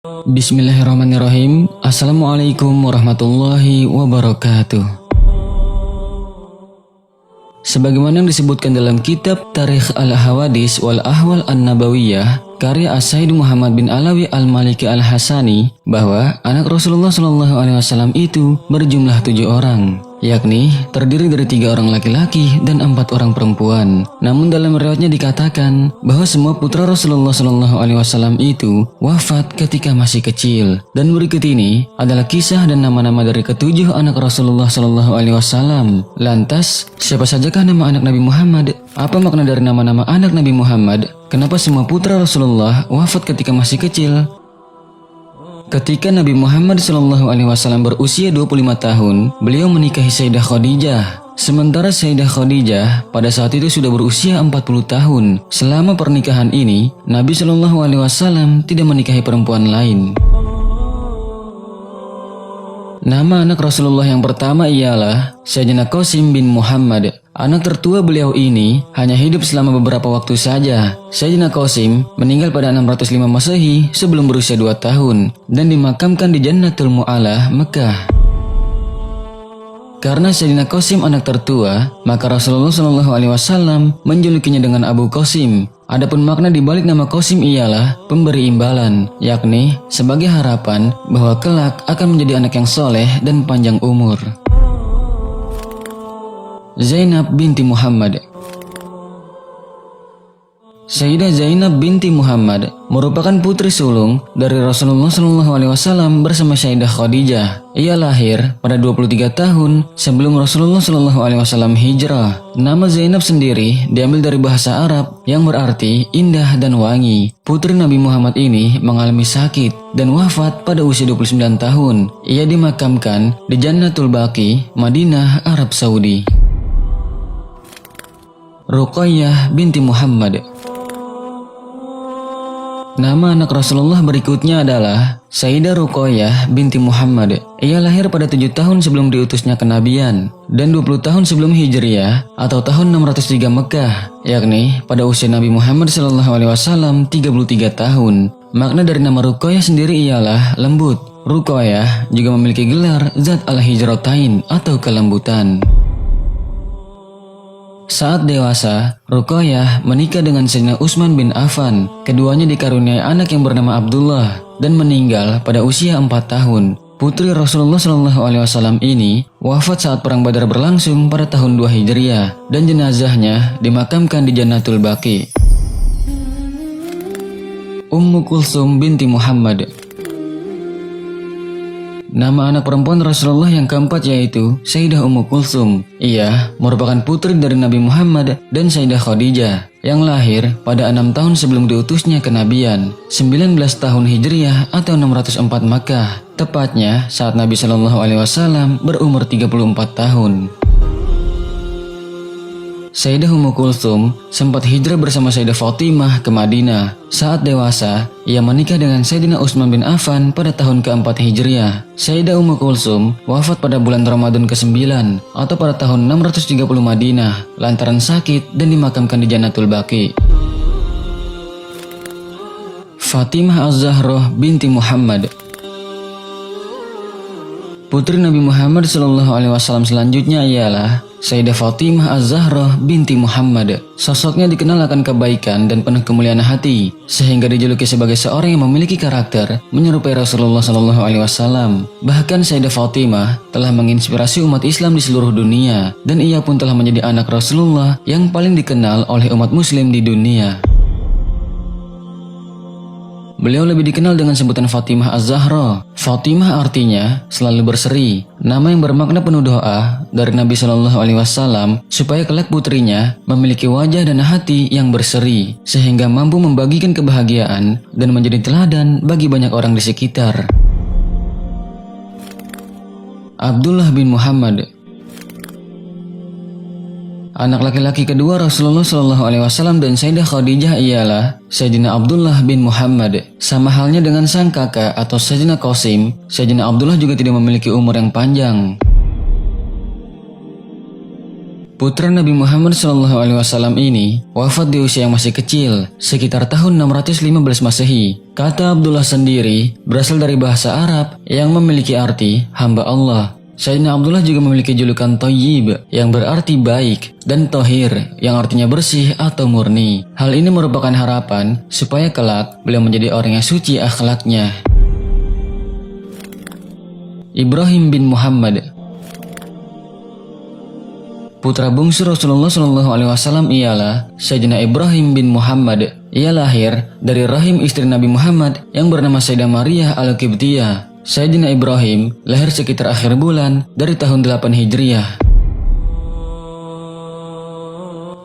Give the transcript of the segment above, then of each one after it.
Bismillahirrahmanirrahim. Assalamualaikum warahmatullahi wabarakatuh. Sebagaimana yang disebutkan dalam kitab Tarikh Al-Hawadis wal Ahwal An-Nabawiyah karya As-Sayyid Muhammad bin Alawi Al-Maliki Al-Hasani, bahwa anak Rasulullah SAW itu berjumlah 7 orang, yakni terdiri dari 3 orang laki-laki dan 4 orang perempuan. Namun dalam riwayatnya dikatakan bahwa semua putra Rasulullah SAW itu wafat ketika masih kecil. Dan berikut ini adalah kisah dan nama-nama dari ke-7 anak Rasulullah SAW. Lantas, siapa sajakah nama anak Nabi Muhammad? Apa makna dari nama-nama anak Nabi Muhammad? Kenapa semua putra Rasulullah wafat ketika masih kecil? Ketika Nabi Muhammad SAW berusia 25 tahun, beliau menikahi Sayyidah Khadijah. Sementara Sayyidah Khadijah pada saat itu sudah berusia 40 tahun. Selama pernikahan ini, Nabi SAW tidak menikahi perempuan lain. Nama anak Rasulullah yang pertama ialah Sayyidina Qasim bin Muhammad. Anak tertua beliau ini hanya hidup selama beberapa waktu saja. Sayyidina Qasim meninggal pada 605 Masehi sebelum berusia 2 tahun dan dimakamkan di Jannatul Mu'alah, Mekah. Karena Sayyidina Qasim anak tertua, maka Rasulullah SAW menjulukinya dengan Abu Qasim. Adapun makna di balik nama Qasim ialah pemberi imbalan, yakni sebagai harapan bahwa kelak akan menjadi anak yang soleh dan panjang umur. Zainab binti Muhammad. Sayyidah Zainab binti Muhammad merupakan putri sulung dari Rasulullah SAW bersama Sayyidah Khadijah. Ia lahir pada 23 tahun sebelum Rasulullah SAW hijrah. Nama Zainab sendiri diambil dari bahasa Arab yang berarti indah dan wangi. Putri Nabi Muhammad ini mengalami sakit dan wafat pada usia 29 tahun. Ia dimakamkan di Jannatul Baqi, Madinah, Arab Saudi. Ruqayyah binti Muhammad. Nama anak Rasulullah berikutnya adalah Sayyidah Ruqayyah binti Muhammad. Ia lahir pada 7 tahun sebelum diutusnya kenabian dan 20 tahun sebelum Hijriah atau tahun 603 Mekah, yakni pada usia Nabi Muhammad SAW 33 tahun. Makna dari nama Ruqayyah sendiri ialah lembut. Ruqayyah juga memiliki gelar Zat al-Hijratain atau kelembutan. Saat dewasa, Ruqayyah menikah dengan Sayyidina Utsman bin Affan. Keduanya dikaruniai anak yang bernama Abdullah dan meninggal pada usia 4 tahun. Putri Rasulullah SAW ini wafat saat perang Badar berlangsung pada tahun 2 Hijriah dan jenazahnya dimakamkan di Jannatul Baqi. Ummu Kulsum binti Muhammad. Nama anak perempuan Rasulullah yang keempat yaitu Sayyidah Ummu Kulsum. Ia merupakan putri dari Nabi Muhammad dan Sayyidah Khadijah yang lahir pada 6 tahun sebelum diutusnya kenabian, 19 tahun Hijriah atau 604 Makkah, tepatnya saat Nabi SAW berumur 34 tahun. Sayyidah Ummu Kulsum sempat hijrah bersama Sayyidah Fatimah ke Madinah. Saat dewasa, ia menikah dengan Sayyidina Utsman bin Affan pada tahun ke-4 Hijriah. Sayyidah Ummu Kulsum wafat pada bulan Ramadan ke-9 atau pada tahun 630 Madinah lantaran sakit dan dimakamkan di Jannatul Baqi. Fatimah Az-Zahrah binti Muhammad. Putri Nabi Muhammad SAW selanjutnya ialah Sayyidah Fatimah Az-Zahrah binti Muhammad. Sosoknya dikenal akan kebaikan dan penuh kemuliaan hati, sehingga dijuluki sebagai seorang yang memiliki karakter menyerupai Rasulullah SAW. Bahkan Sayyidah Fatimah telah menginspirasi umat Islam di seluruh dunia, dan ia pun telah menjadi anak Rasulullah yang paling dikenal oleh umat Muslim di dunia. Beliau lebih dikenal dengan sebutan Fatimah Az-Zahra. Fatimah artinya selalu berseri, nama yang bermakna penuh doa dari Nabi SAW supaya kelak putrinya memiliki wajah dan hati yang berseri, sehingga mampu membagikan kebahagiaan dan menjadi teladan bagi banyak orang di sekitar. Abdullah bin Muhammad. Anak laki-laki kedua Rasulullah SAW dan Sayyidah Khadijah ialah Sayyidina Abdullah bin Muhammad. Sama halnya dengan sang kakak atau Sayyidina Qasim, Sayyidina Abdullah juga tidak memiliki umur yang panjang. Putra Nabi Muhammad SAW ini wafat di usia yang masih kecil, sekitar tahun 615 Masehi. Kata Abdullah sendiri berasal dari bahasa Arab yang memiliki arti hamba Allah. Sayyidina Abdullah juga memiliki julukan Thayyib yang berarti baik dan Thohir yang artinya bersih atau murni. Hal ini merupakan harapan supaya kelak beliau menjadi orang yang suci akhlaknya. Ibrahim bin Muhammad. Putra bungsu Rasulullah SAW ialah Sayyidina Ibrahim bin Muhammad. Ia lahir dari rahim istri Nabi Muhammad yang bernama Sayyidah Maria Al-Qibtiyah. Sayyidina Ibrahim lahir sekitar akhir bulan dari tahun 8 Hijriah.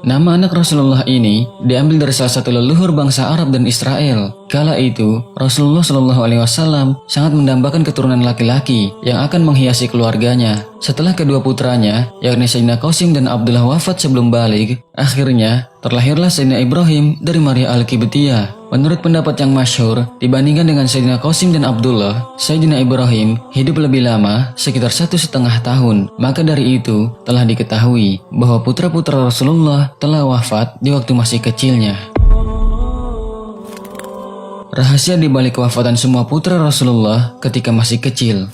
Nama anak Rasulullah ini diambil dari salah satu leluhur bangsa Arab dan Israel. Kala itu, Rasulullah SAW sangat mendambakan keturunan laki-laki yang akan menghiasi keluarganya. Setelah kedua putranya, yakni Sayyidina Qasim dan Abdullah wafat sebelum balik, akhirnya terlahirlah Sayyidina Ibrahim dari Maria Al-Qibtiyah. Menurut pendapat yang masyhur, dibandingkan dengan Sayyidina Qasim dan Abdullah, Sayyidina Ibrahim hidup lebih lama, sekitar 1,5 tahun. Maka dari itu, telah diketahui bahwa putra-putra Rasulullah telah wafat di waktu masih kecilnya. Rahasia di balik kewafatan semua putra Rasulullah ketika masih kecil.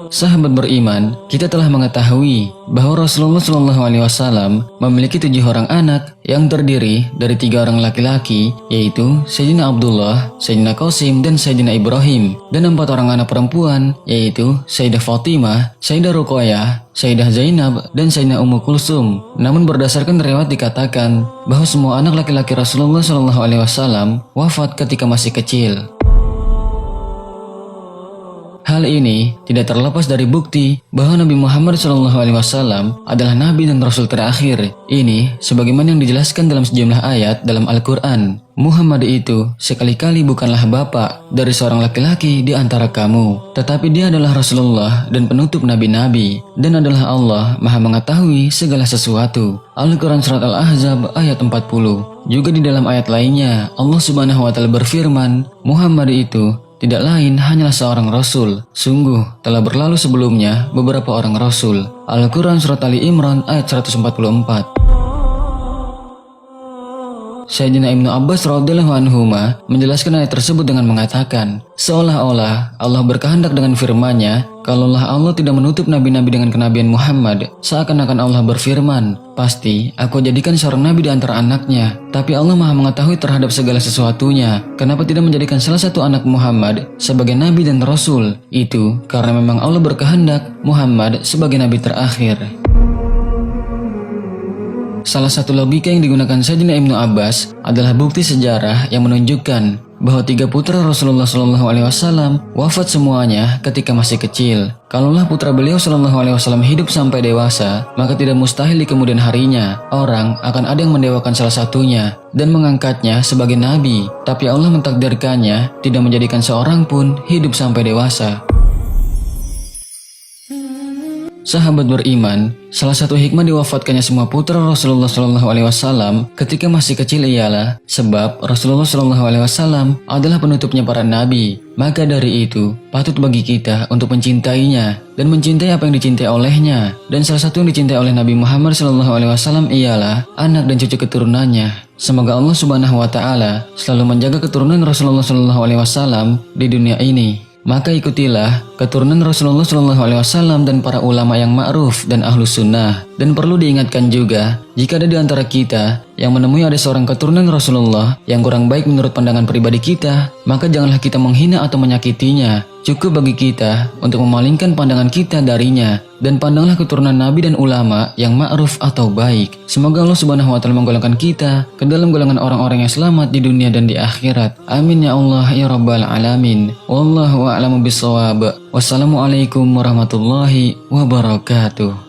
Sahabat beriman, kita telah mengetahui bahwa Rasulullah SAW memiliki 7 orang anak yang terdiri dari 3 orang laki-laki, yaitu Sayyidina Abdullah, Sayyidina Qasim, dan Sayyidina Ibrahim, dan 4 orang anak perempuan, yaitu Sayyidah Fatimah, Sayyidah Ruqayyah, Sayyidah Zainab, dan Sayyidah Ummu Kulsum. Namun berdasarkan riwayat dikatakan bahwa semua anak laki-laki Rasulullah SAW wafat ketika masih kecil. Hal ini tidak terlepas dari bukti bahwa Nabi Muhammad SAW adalah Nabi dan Rasul terakhir. Ini sebagaimana yang dijelaskan dalam sejumlah ayat dalam Al-Quran. Muhammad itu sekali-kali bukanlah bapak dari seorang laki-laki di antara kamu, tetapi dia adalah Rasulullah dan penutup nabi-nabi, dan adalah Allah Maha mengetahui segala sesuatu. Al-Quran Surat Al-Ahzab ayat 40. Juga di dalam ayat lainnya, Allah Subhanahu wa Ta'ala berfirman, Muhammad itu tidak lain hanyalah seorang Rasul. Sungguh telah berlalu sebelumnya beberapa orang Rasul. Al-Quran Surat Ali Imran ayat 144. Sayyidina Ibnu Abbas radhiyallahu anhuma menjelaskan ayat tersebut dengan mengatakan, seolah-olah Allah berkehendak dengan firman-Nya, kalaulah Allah tidak menutup nabi-nabi dengan kenabian Muhammad, seakan-akan Allah berfirman, pasti aku jadikan seorang nabi di antara anaknya. Tapi Allah Maha mengetahui terhadap segala sesuatunya. Kenapa tidak menjadikan salah satu anak Muhammad sebagai nabi dan rasul? Itu karena memang Allah berkehendak Muhammad sebagai nabi terakhir. Salah satu logika yang digunakan Sayyidina Ibnu Abbas adalah bukti sejarah yang menunjukkan bahwa 3 putra Rasulullah SAW wafat semuanya ketika masih kecil. Kalaulah putra beliau SAW hidup sampai dewasa, maka tidak mustahil di kemudian harinya orang akan ada yang mendewakan salah satunya dan mengangkatnya sebagai nabi. Tapi Allah mentakdirkannya tidak menjadikan seorang pun hidup sampai dewasa. Sahabat beriman, salah satu hikmah diwafatkannya semua putra Rasulullah SAW ketika masih kecil ialah sebab Rasulullah SAW adalah penutupnya para nabi. Maka dari itu, patut bagi kita untuk mencintainya dan mencintai apa yang dicintai olehnya. Dan salah satu yang dicintai oleh Nabi Muhammad SAW ialah anak dan cucu keturunannya. Semoga Allah Subhanahu wa Ta'ala selalu menjaga keturunan Rasulullah SAW di dunia ini. Maka ikutilah keturunan Rasulullah SAW dan para ulama yang ma'ruf dan ahlus sunnah. Dan perlu diingatkan juga, jika ada di antara kita yang menemui ada seorang keturunan Rasulullah yang kurang baik menurut pandangan pribadi kita, maka janganlah kita menghina atau menyakitinya. Cukup bagi kita untuk memalingkan pandangan kita darinya, dan pandanglah keturunan nabi dan ulama yang ma'ruf atau baik. Semoga Allah Subhanahu wa Ta'ala menggolongkan kita ke dalam golongan orang-orang yang selamat di dunia dan di akhirat. Amin ya Allah ya Rabbal alamin. Wallahu a'lamu bissawab. Wassalamualaikum warahmatullahi wabarakatuh.